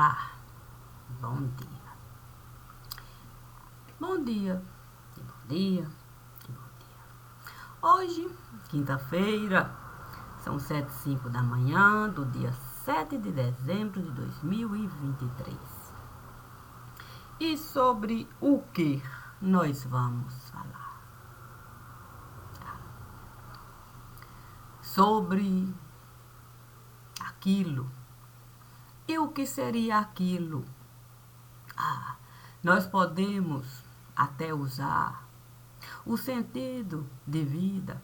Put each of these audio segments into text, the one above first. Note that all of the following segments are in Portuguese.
Olá, bom dia. Bom dia, e bom dia, e bom dia. Hoje, quinta-feira, são 7h05 da manhã do dia 7 de dezembro de 2023. E sobre o que nós vamos falar? Sobre aquilo. E o que seria aquilo? Nós podemos até usar o sentido de vida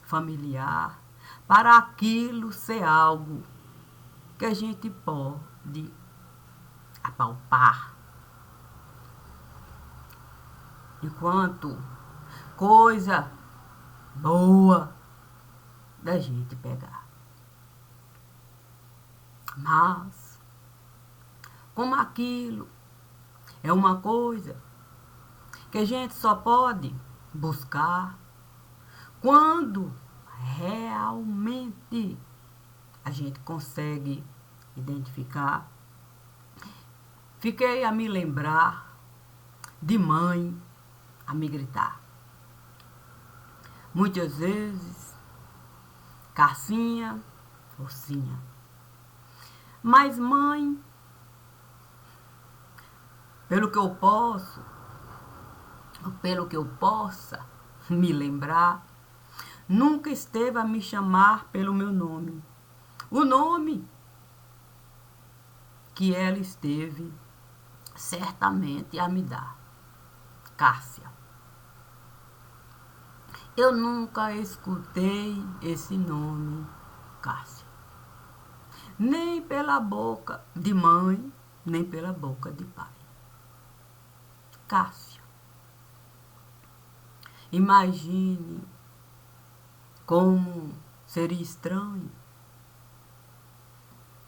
familiar para aquilo ser algo que a gente pode apalpar, enquanto coisa boa da gente pegar. Mas, como aquilo é uma coisa que a gente só pode buscar quando realmente a gente consegue identificar. Fiquei a me lembrar de mãe a me gritar. Muitas vezes, Cassinha, Focinha. Mas mãe, pelo que eu possa me lembrar, nunca esteve a me chamar pelo meu nome. O nome que ela esteve certamente a me dar. Cássia. Eu nunca escutei esse nome, Cássia. Nem pela boca de mãe, nem pela boca de pai. Cássio. Imagine como seria estranho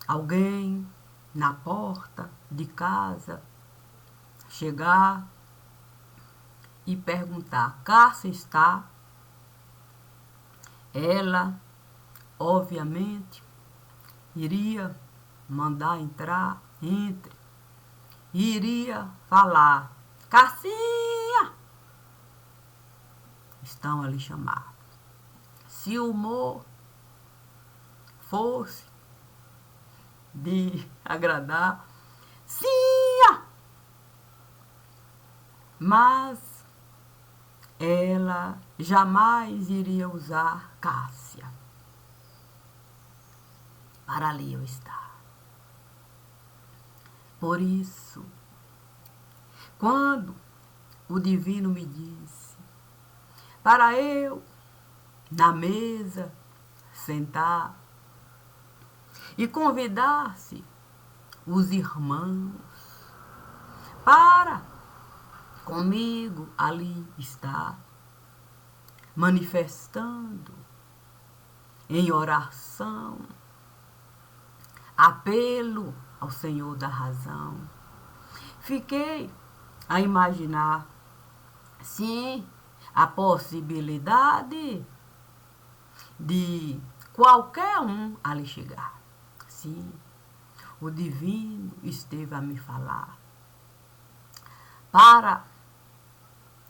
alguém na porta de casa chegar e perguntar: Cássia está? Ela, obviamente, iria mandar entrar, entre, iria falar: Cassinha! Estão ali chamados. Se o humor fosse de agradar, sim! Mas ela jamais iria usar Cássia. Para ali eu estar. Por isso, quando o divino me disse para eu, na mesa, sentar e convidasse os irmãos para comigo ali estar, manifestando em oração, apelo ao Senhor da razão. Fiquei a imaginar, sim, a possibilidade de qualquer um ali chegar. Sim, o divino esteve a me falar para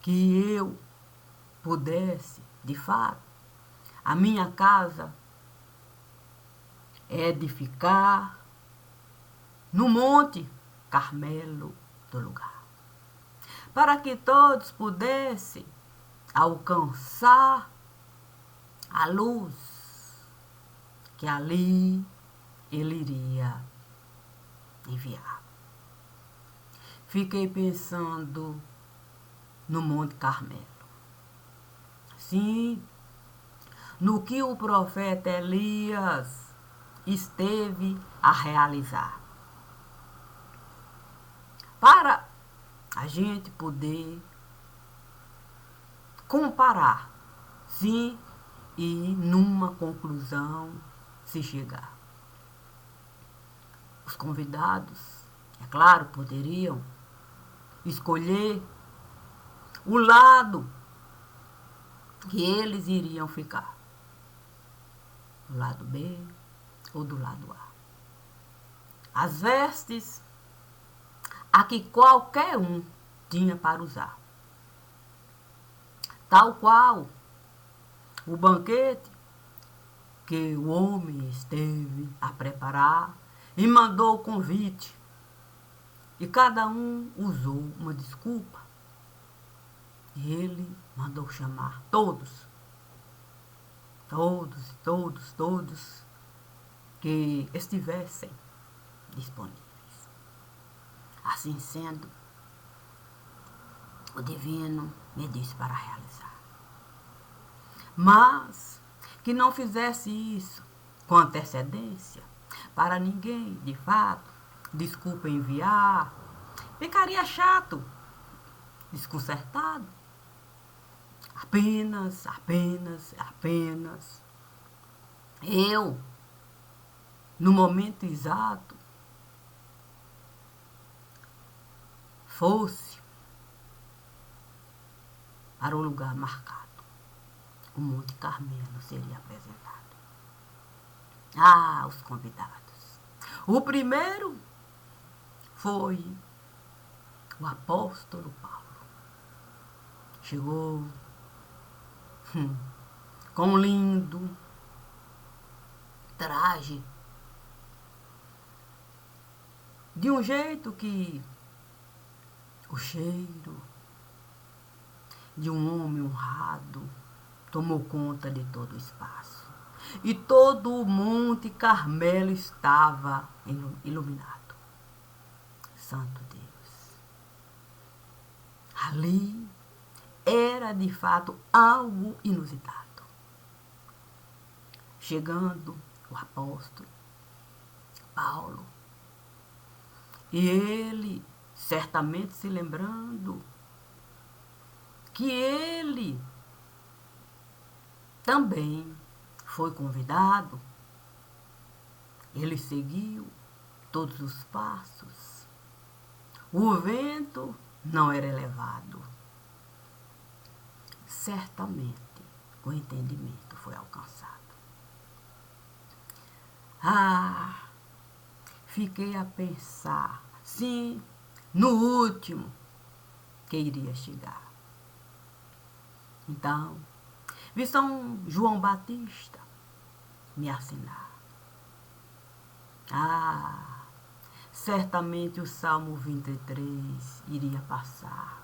que eu pudesse, de fato, a minha casa edificar no Monte Carmelo do lugar, para que todos pudessem alcançar a luz que ali ele iria enviar. Fiquei pensando no Monte Carmelo. Sim, no que o profeta Elias esteve a realizar. Para a gente poder comparar, sim, e numa conclusão se chegar. Os convidados, é claro, poderiam escolher o lado que eles iriam ficar. Do lado B ou do lado A. As vestes a que qualquer um tinha para usar. Tal qual o banquete que o homem esteve a preparar e mandou o convite, e cada um usou uma desculpa. E ele mandou chamar todos que estivessem disponíveis. Assim sendo, o divino me disse para realizar. Mas que não fizesse isso com antecedência, para ninguém, de fato, desculpa enviar, ficaria chato, desconcertado. Apenas eu, no momento exato, fosse para o lugar marcado. O Monte Carmelo seria apresentado. Ah, os convidados. O primeiro foi o apóstolo Paulo. Chegou com um lindo traje, de um jeito que o cheiro de um homem honrado tomou conta de todo o espaço. E todo o Monte Carmelo estava iluminado. Santo Deus. Ali era de fato algo inusitado. Chegando o apóstolo Paulo, e ele certamente se lembrando que ele também foi convidado, ele seguiu todos os passos. O vento não era elevado. Certamente o entendimento foi alcançado. Ah, fiquei a pensar, sim, no último que iria chegar. Então, vi São João Batista me assinar. Ah, certamente o Salmo 23 iria passar,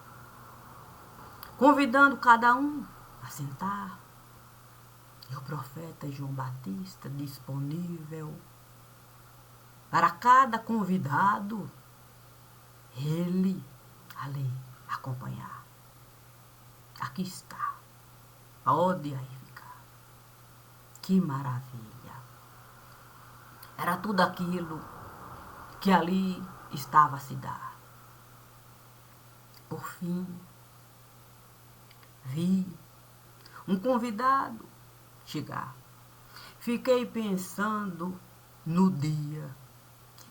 convidando cada um a sentar. E o profeta João Batista disponível para cada convidado, ele ali acompanhar. Aqui está. Pode aí ficar. Que maravilha. Era tudo aquilo que ali estava a se dar. Por fim, vi um convidado chegar. Fiquei pensando no dia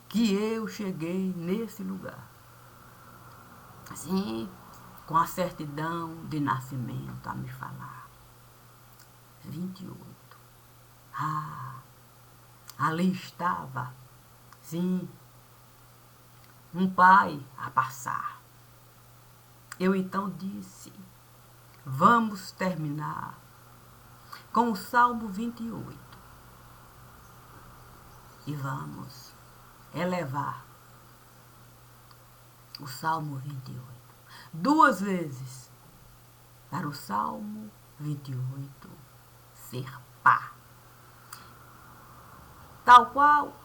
que eu cheguei nesse lugar. Assim, com a certidão de nascimento a me falar. 28. Ah, ali estava, sim, um pai a passar. Eu então disse, vamos terminar com o Salmo 28 e vamos elevar o Salmo 28 duas vezes para o Salmo 28 ser pá. Tal qual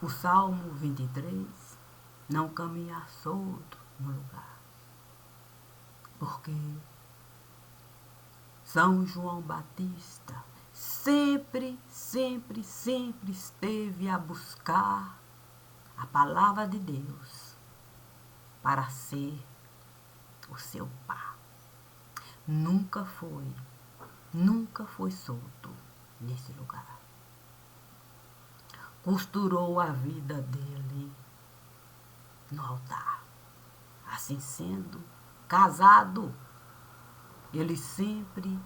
o Salmo 23 não caminhar solto no lugar. Porque São João Batista sempre esteve a buscar a palavra de Deus para ser o seu pá. Nunca foi solto nesse lugar. Costurou a vida dele no altar. Assim sendo, casado, ele sempre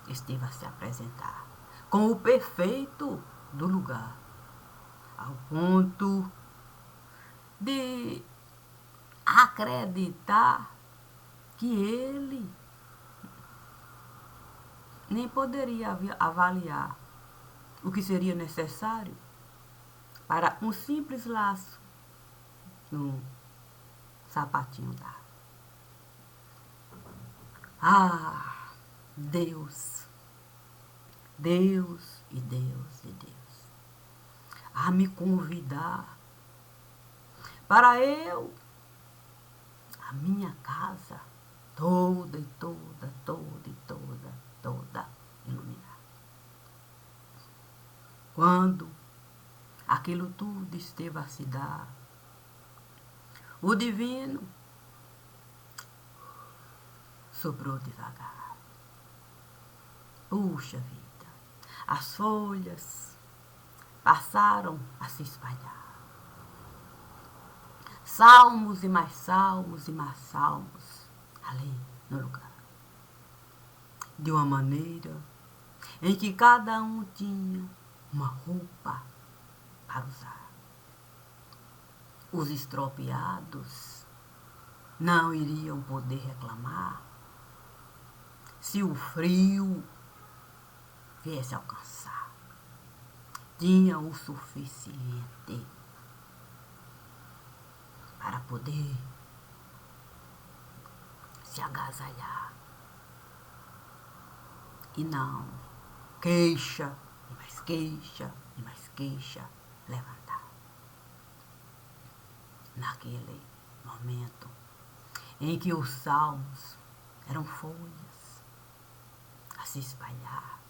esteve a se apresentar com o perfeito do lugar, ao ponto de acreditar que ele nem poderia avaliar o que seria necessário para um simples laço no sapatinho dela. Ah, Deus, Deus e Deus e Deus, a me convidar para eu, a minha casa, toda e toda, toda e toda, toda iluminar. Quando aquilo tudo esteve a se dar, o divino soprou devagar. Puxa vida, as folhas passaram a se espalhar. Salmos e mais salmos e mais salmos ali no lugar. De uma maneira em que cada um tinha uma roupa para usar. Os estropiados não iriam poder reclamar se o frio viesse alcançar. Tinham o suficiente para poder se agasalhar. E não queixa, e mais queixa, e mais queixa levantar. Naquele momento em que os salmos eram folhas a se espalhar,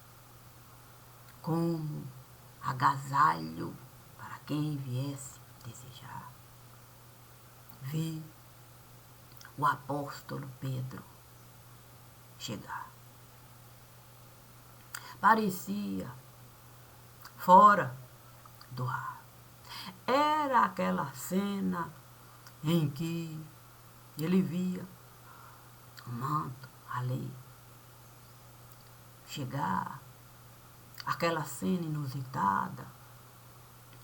como agasalho para quem viesse desejar. Vi o apóstolo Pedro chegar. Parecia fora do ar. Era aquela cena em que ele via o manto ali chegar, aquela cena inusitada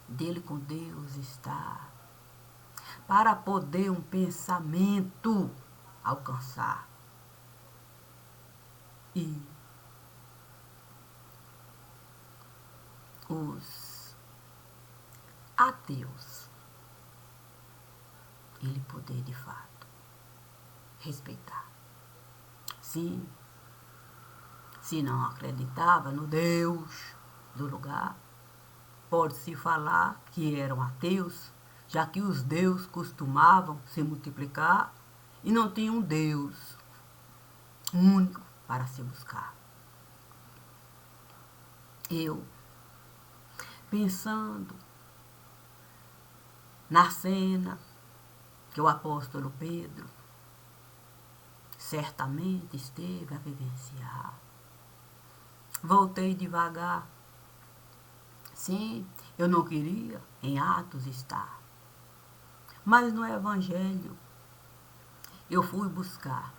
dele com Deus estar, para poder um pensamento alcançar. E os ateus, ele poder de fato respeitar. Sim, se não acreditava no Deus do lugar, pode-se falar que eram ateus, já que os deuses costumavam se multiplicar e não tinham um Deus único para se buscar. Eu, pensando na cena que o apóstolo Pedro certamente esteve a vivenciar, voltei devagar. Sim, eu não queria em Atos estar, mas no Evangelho eu fui buscar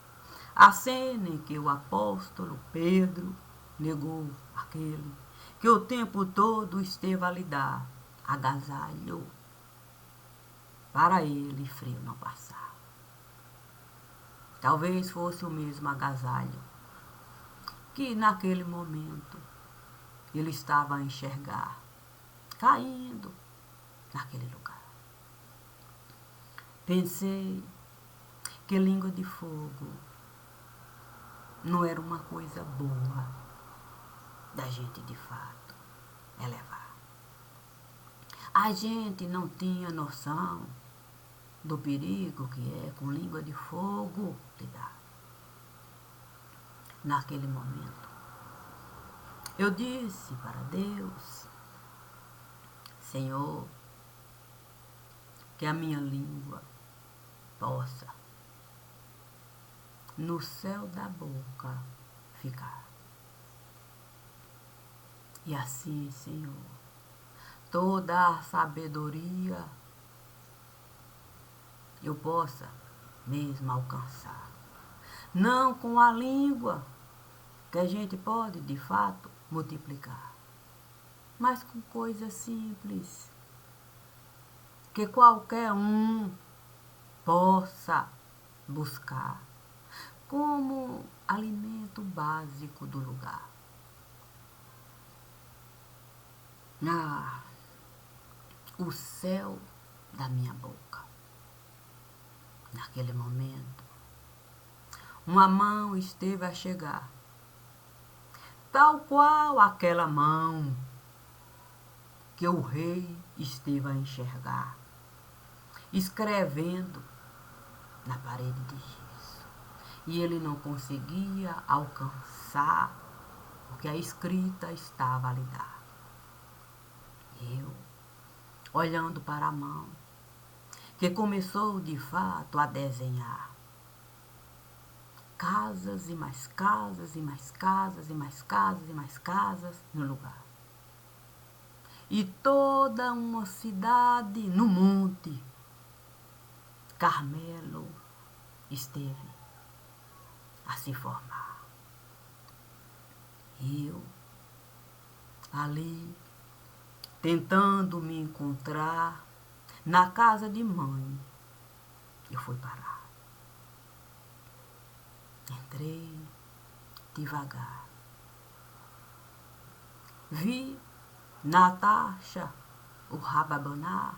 a cena em que o apóstolo Pedro negou aquele que o tempo todo esteve a lhe dar agasalho para ele frio não passar. Talvez fosse o mesmo agasalho que naquele momento ele estava a enxergar caindo naquele lugar. Pensei que língua de fogo não era uma coisa boa da gente de fato elevar. A gente não tinha noção do perigo que é com língua de fogo lidar. Naquele momento, eu disse para Deus: Senhor, que a minha língua possa no céu da boca ficar. E assim, Senhor, toda a sabedoria eu possa mesmo alcançar. Não com a língua, que a gente pode, de fato, multiplicar, mas com coisas simples, que qualquer um possa buscar como alimento básico do lugar. O céu da minha boca. Naquele momento, uma mão esteve a chegar, tal qual aquela mão que o rei esteve a enxergar, escrevendo na parede de gesso. E ele não conseguia alcançar o que a escrita estava a lhe dar. Eu, olhando para a mão, que começou de fato a desenhar casas e mais casas e mais casas e mais casas e mais casas no lugar. E toda uma cidade no monte Carmelo esteve a se formar. Eu, ali, tentando me encontrar na casa de mãe, eu fui parar. Entrei devagar. Vi Natasha, o rababaná,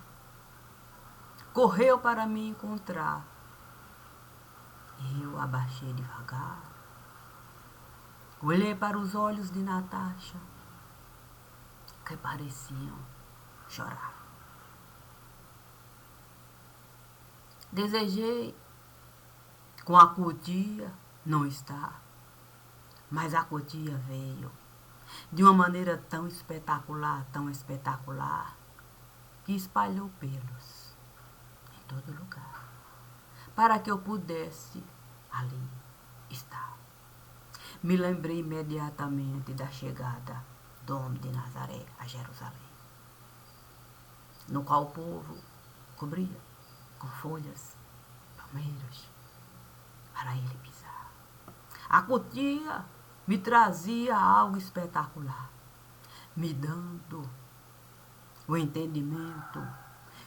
correu para me encontrar. Eu abaixei devagar. Olhei para os olhos de Natasha, que pareciam chorar. Desejei com a cutia não estar, mas a cutia veio de uma maneira tão espetacular, que espalhou pelos em todo lugar, para que eu pudesse ali estar. Me lembrei imediatamente da chegada do homem de Nazaré a Jerusalém, no qual o povo cobria com folhas, palmeiras, para ele pisar. A cutia me trazia algo espetacular, me dando o entendimento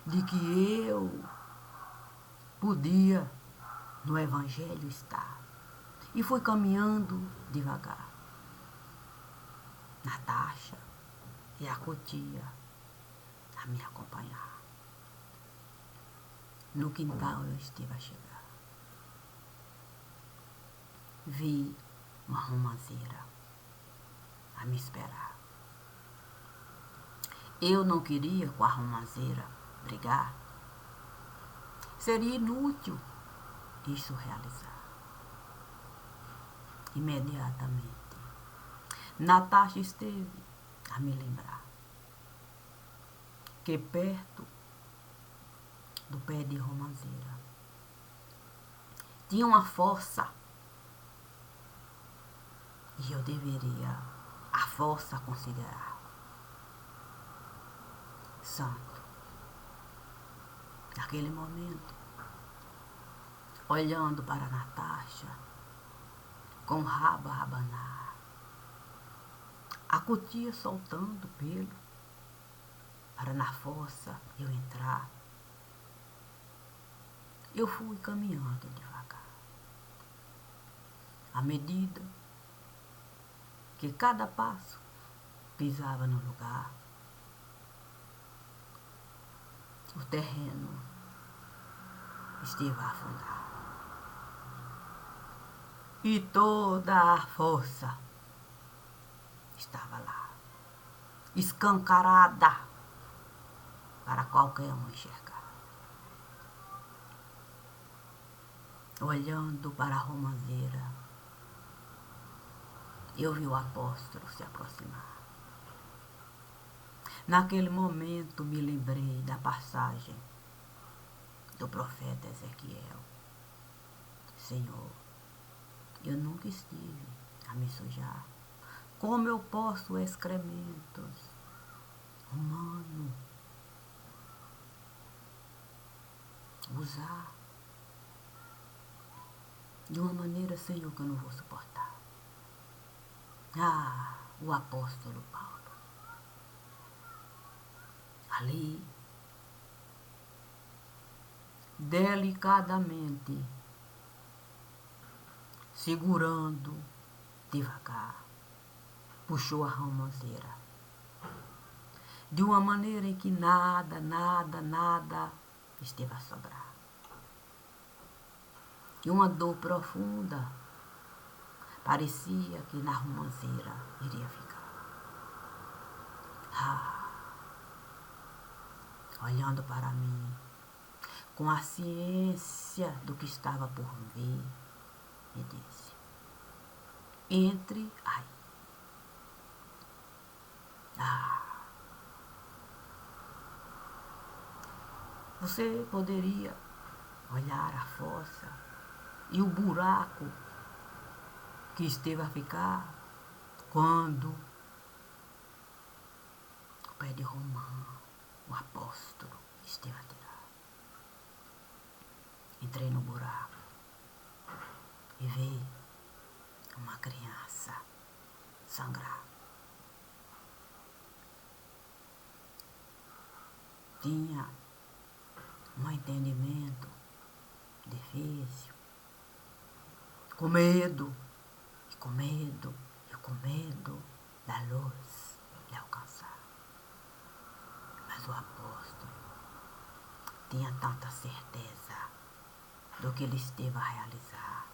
de que eu podia no Evangelho estar. E fui caminhando devagar. Natasha e a cutia a me acompanhar. No quintal eu estive a chegar. Vi uma romanceira a me esperar. Eu não queria com a romanceira brigar. Seria inútil isso realizar. Imediatamente, Natasha esteve a me lembrar que perto do pé de romanceira tinha uma fossa e eu deveria a fossa considerar santo. Naquele momento, olhando para Natasha com rabo a rabanar, a cutia soltando pelo para na fossa eu entrar. Eu fui caminhando devagar. À medida que cada passo pisava no lugar, o terreno esteve a afundar. E toda a força estava lá, escancarada para qualquer um enxergar. Olhando para a romanceira, eu vi o apóstolo se aproximar. Naquele momento me lembrei da passagem do profeta Ezequiel. Senhor, eu nunca estive a me sujar. Como eu posso excrementos humanos usar de uma maneira, Senhor, que eu não vou suportar? O apóstolo Paulo. Ali, delicadamente, segurando devagar, puxou a romanceira, de uma maneira em que nada esteve a sobrar. E uma dor profunda parecia que na romanceira iria ficar. Olhando para mim, com a ciência do que estava por vir, me disse: entre aí. Você poderia olhar a fossa e o buraco que esteve a ficar quando o pé de Romã, o apóstolo, esteve a tirar. Entrei no buraco e vi uma criança sangrar. Tinha um entendimento difícil, com medo da luz lhe alcançar. Mas o apóstolo tinha tanta certeza do que ele esteve a realizar,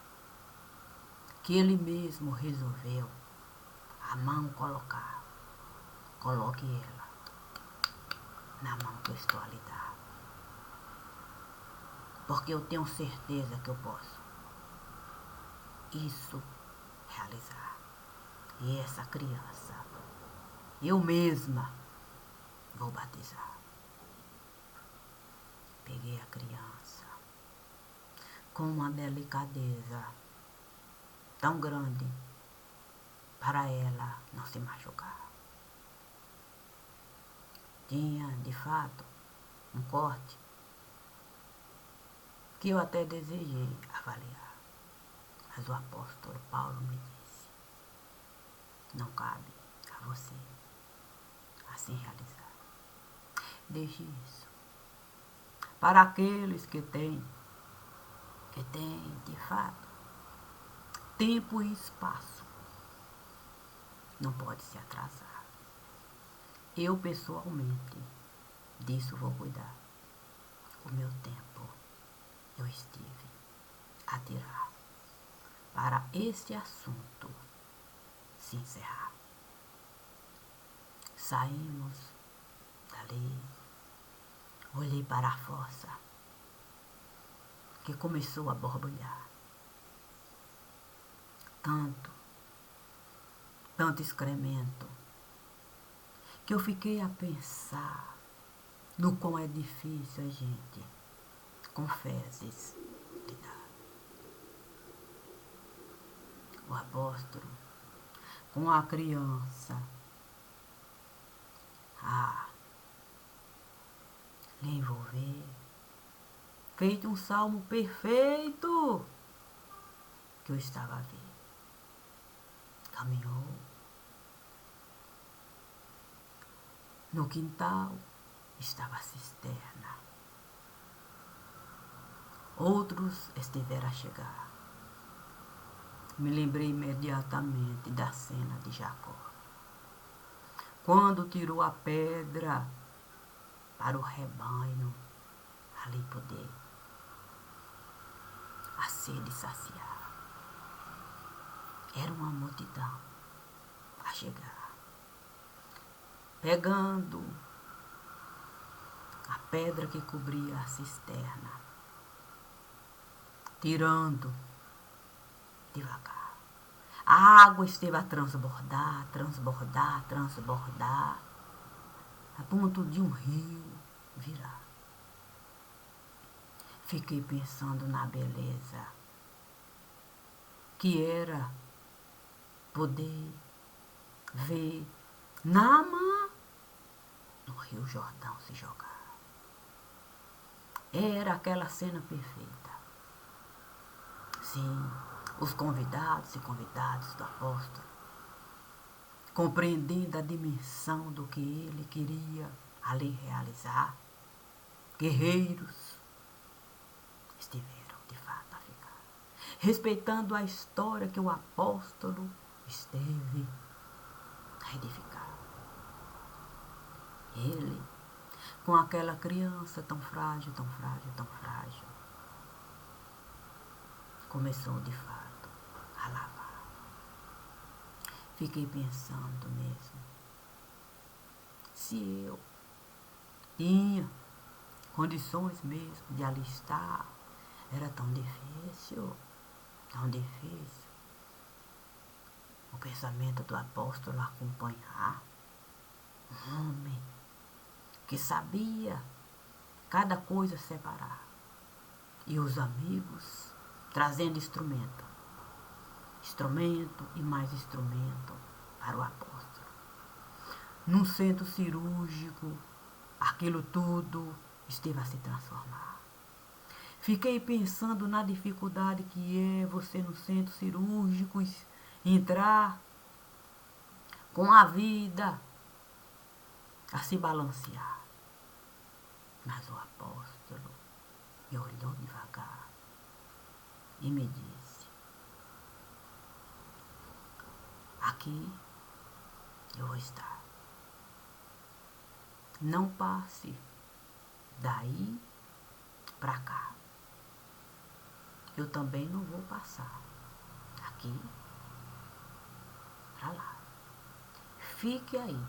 que ele mesmo resolveu a mão colocar. Coloque ela na mão que eu estou a lhe dar, porque eu tenho certeza que eu posso isso realizar. E essa criança, eu mesma vou batizar. Peguei a criança com uma delicadeza tão grande para ela não se machucar. Tinha, de fato, um corte que eu até desejei avaliar. Mas o apóstolo Paulo me disse: não cabe a você assim realizar. Deixe isso para aqueles que têm, de fato, tempo e espaço. Não pode se atrasar. Eu, pessoalmente, disso vou cuidar. O meu tempo eu estive a tirar para esse assunto se encerrar. Saímos dali, olhei para a fossa que começou a borbulhar. Tanto excremento, que eu fiquei a pensar no quão é difícil a gente, com fezes, lidar. O apóstolo, com a criança, lhe envolver, feito um salmo perfeito que eu estava a ver. Caminhou. No quintal estava a cisterna. Outros estiveram a chegar. Me lembrei imediatamente da cena de Jacó, quando tirou a pedra para o rebanho ali poder a sede saciar. Era uma multidão a chegar, pegando a pedra que cobria a cisterna, tirando devagar. A água esteve a transbordar, a ponto de um rio virar. Fiquei pensando na beleza que era poder ver Naamã no Rio Jordão se jogar. Era aquela cena perfeita. Sim, os convidados e convidadas do apóstolo, compreendendo a dimensão do que ele queria ali realizar, guerreiros, estiveram de fato a ficar, respeitando a história que o apóstolo esteve a edificar. Ele, com aquela criança tão frágil, tão frágil, tão frágil, começou de fato a lavar. Fiquei pensando mesmo, se eu tinha condições mesmo de ali estar, era tão difícil, tão difícil. O pensamento do apóstolo acompanhar um homem que sabia cada coisa separar, e os amigos trazendo instrumento e mais instrumento para o apóstolo. Num centro cirúrgico, aquilo tudo esteve a se transformar. Fiquei pensando na dificuldade que é você no centro cirúrgico entrar com a vida a se balancear. Mas o apóstolo me olhou devagar e me disse: aqui eu vou estar. Não passe daí para cá. Eu também não vou passar daqui para lá. Fique aí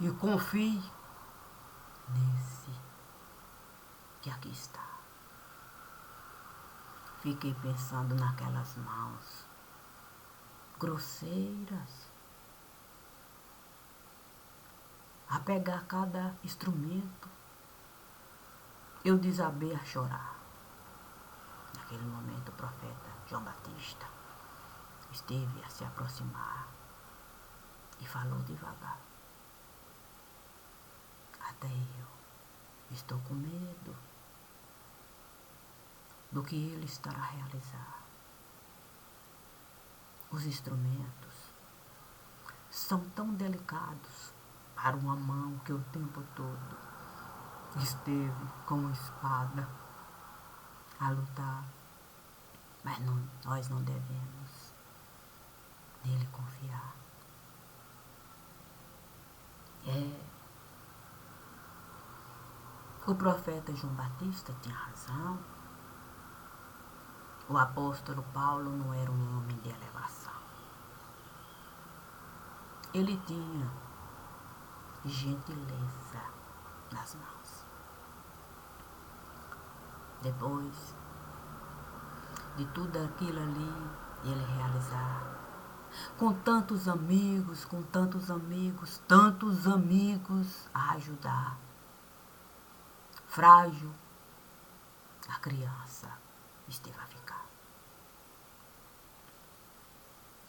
e confie nesse que aqui está. Fiquei pensando naquelas mãos grosseiras a pegar cada instrumento. Eu desabei a chorar. Naquele momento o profeta João Batista esteve a se aproximar e falou devagar: até eu estou com medo do que ele estará a realizar. Os instrumentos são tão delicados para uma mão que o tempo todo esteve com espada a lutar, mas nós não devemos nele confiar. O profeta João Batista tinha razão. O apóstolo Paulo não era um homem de elevação. Ele tinha gentileza nas mãos. Depois de tudo aquilo ali, ele realizar, com tantos amigos a ajudar. Frágil, a criança esteve a ficar.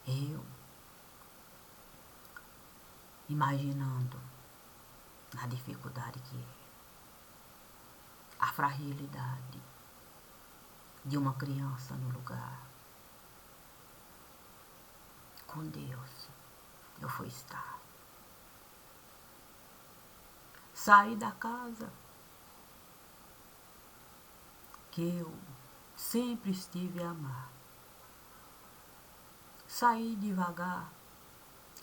Eu, imaginando a dificuldade que é, a fragilidade de uma criança no lugar, com Deus eu fui estar. Saí da casa que eu sempre estive a amar. Saí devagar,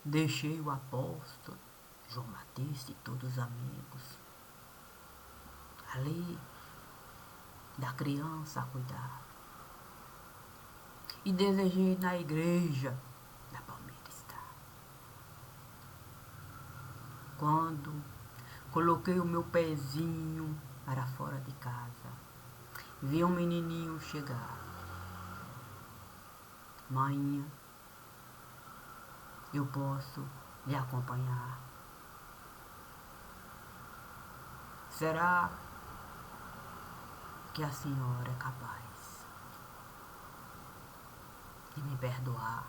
deixei o apóstolo João Batista e todos os amigos ali da criança a cuidar. E desejei na igreja da Palmeira estar. Quando coloquei o meu pezinho para fora de casa, vi um menininho chegar. Mãe, eu posso lhe acompanhar? Será que a senhora é capaz de me perdoar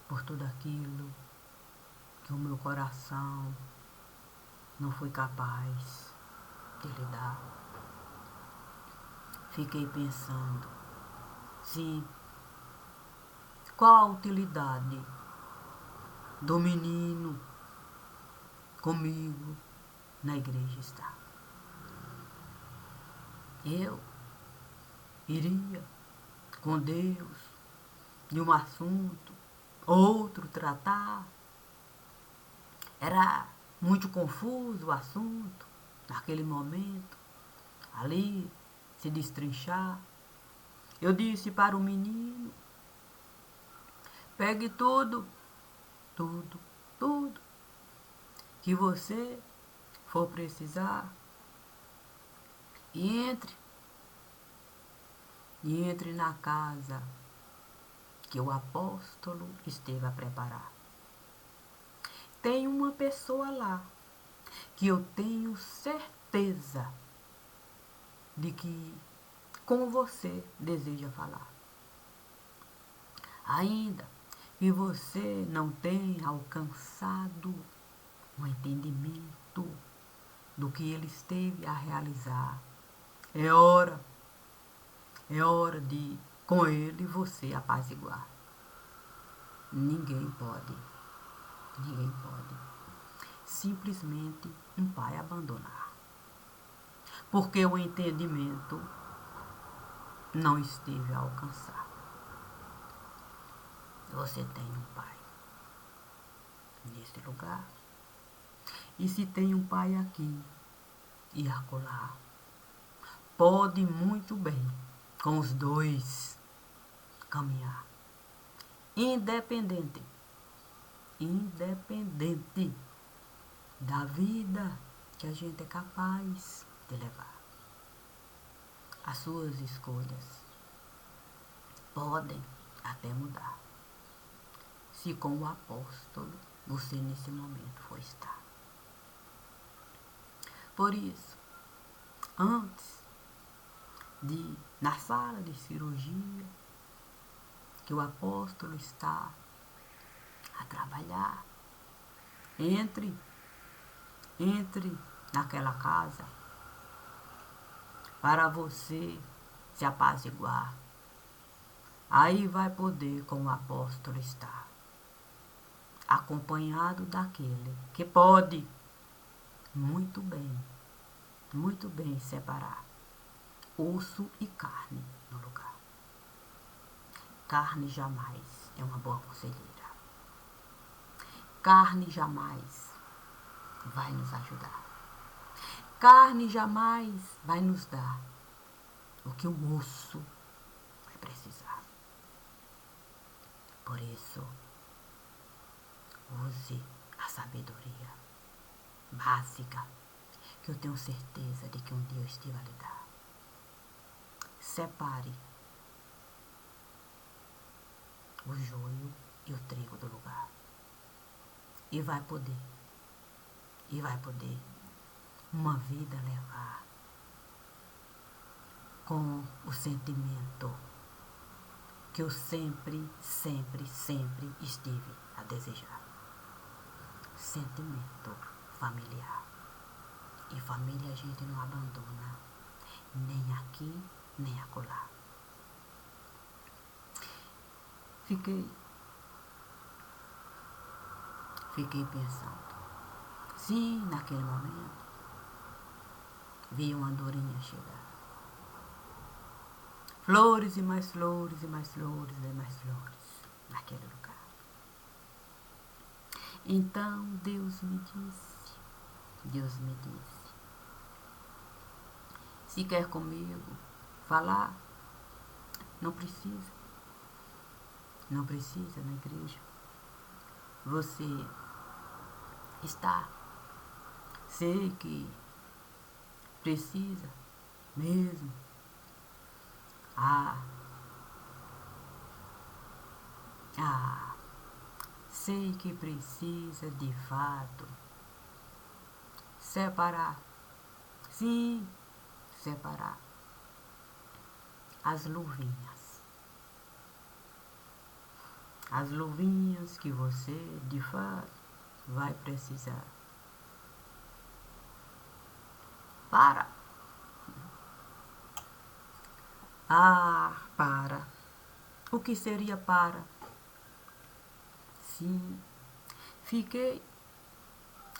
por tudo aquilo que o meu coração não foi capaz de lhe dar? Fiquei pensando, sim, qual a utilidade do menino comigo na igreja estar? eu iria com Deus de um assunto, outro tratar. Era muito confuso o assunto, naquele momento, ali, se destrinchar. Eu disse para o menino, pegue tudo, tudo, tudo que você for precisar e entre na casa que o apóstolo esteve a preparar. Tem uma pessoa lá que eu tenho certeza de que com você deseja falar. Ainda que você não tenha alcançado o entendimento do que ele esteve a realizar, é hora de com ele você apaziguar. Ninguém pode simplesmente um pai abandonar, porque o entendimento não esteve a alcançar. Você tem um pai nesse lugar, e se tem um pai aqui e acolá, pode muito bem com os dois caminhar, independente da vida que a gente é capaz de levar. As suas escolhas podem até mudar, se com o apóstolo você nesse momento for estar. Por isso, antes de, na sala de cirurgia, que o apóstolo está a trabalhar, entre naquela casa para você se apaziguar. Aí vai poder, como o apóstolo está, acompanhado daquele que pode muito bem separar osso e carne no lugar. Carne jamais é uma boa conselheira. Carne jamais vai nos ajudar. Carne jamais vai nos dar o que o osso vai precisar. Por isso, use a sabedoria básica que eu tenho certeza de que um dia eu estive a lhe dar. Separe o joio e o trigo do lugar. E vai poder uma vida levar com o sentimento que eu sempre estive a desejar. Sentimento familiar. E família a gente não abandona, nem aqui, nem acolá. Fiquei pensando. Sim, naquele momento, vi uma andorinha chegar. Flores e mais flores, e mais flores, e mais flores, naquele lugar. Então Deus me disse, se quer comigo falar, não precisa na igreja. Você está, sei que precisa mesmo. Sei que precisa de fato separar, sim, separar as luvinhas que você de fato vai precisar para o que seria para? Sim, fiquei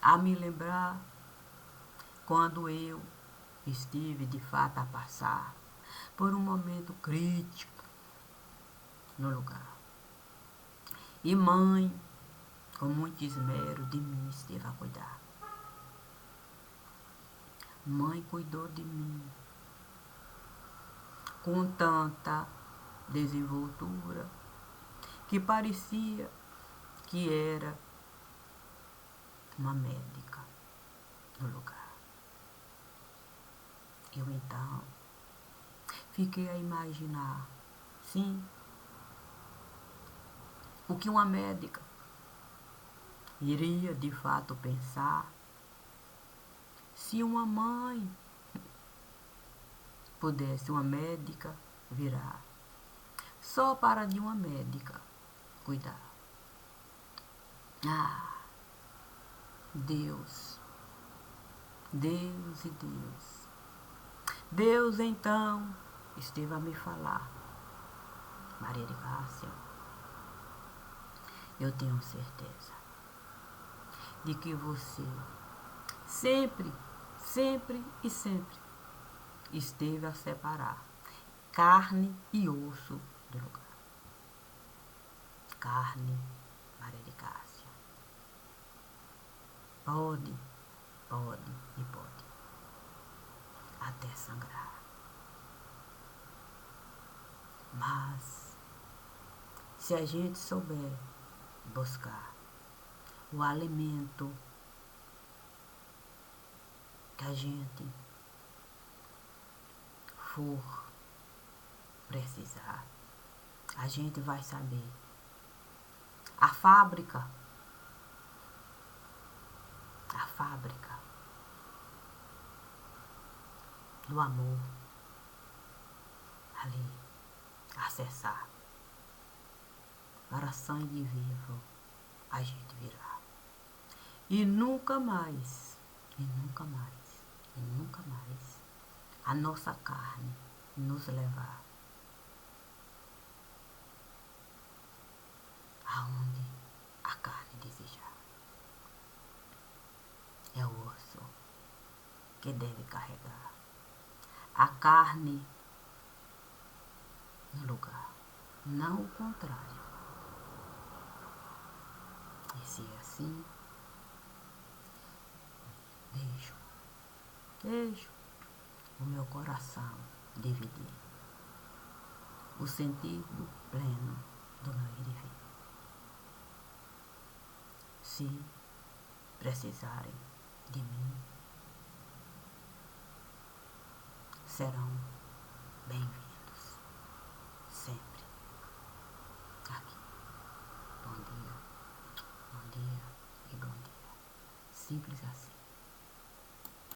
a me lembrar quando eu estive de fato a passar por um momento crítico no lugar. E mãe, com muito esmero, de mim esteve a cuidar. Mãe cuidou de mim com tanta desenvoltura que parecia que era uma médica no lugar. Eu então fiquei a imaginar, sim, o que uma médica iria de fato pensar se uma mãe pudesse uma médica virar só para de uma médica cuidar. Ah, Deus, Deus e Deus. Deus então esteve a me falar: Maria de Cássia, eu tenho certeza de que você sempre, sempre e sempre esteve a separar carne e osso do lugar. Carne, Maria de Cássia, pode e pode até sangrar. Mas se a gente souber buscar o alimento que a gente for precisar, a gente vai saber. A fábrica do amor ali, acessar para sangue vivo, a gente virá. E nunca mais, e nunca mais, e nunca mais a nossa carne nos levar aonde a carne desejar. É o osso que deve carregar a carne no lugar, não o contrário. E se é assim, deixo o meu coração dividir o sentido pleno do meu ir e vir. Se precisarem de mim, serão bem-vindos sempre aqui. Bom dia e bom dia. Simples assim.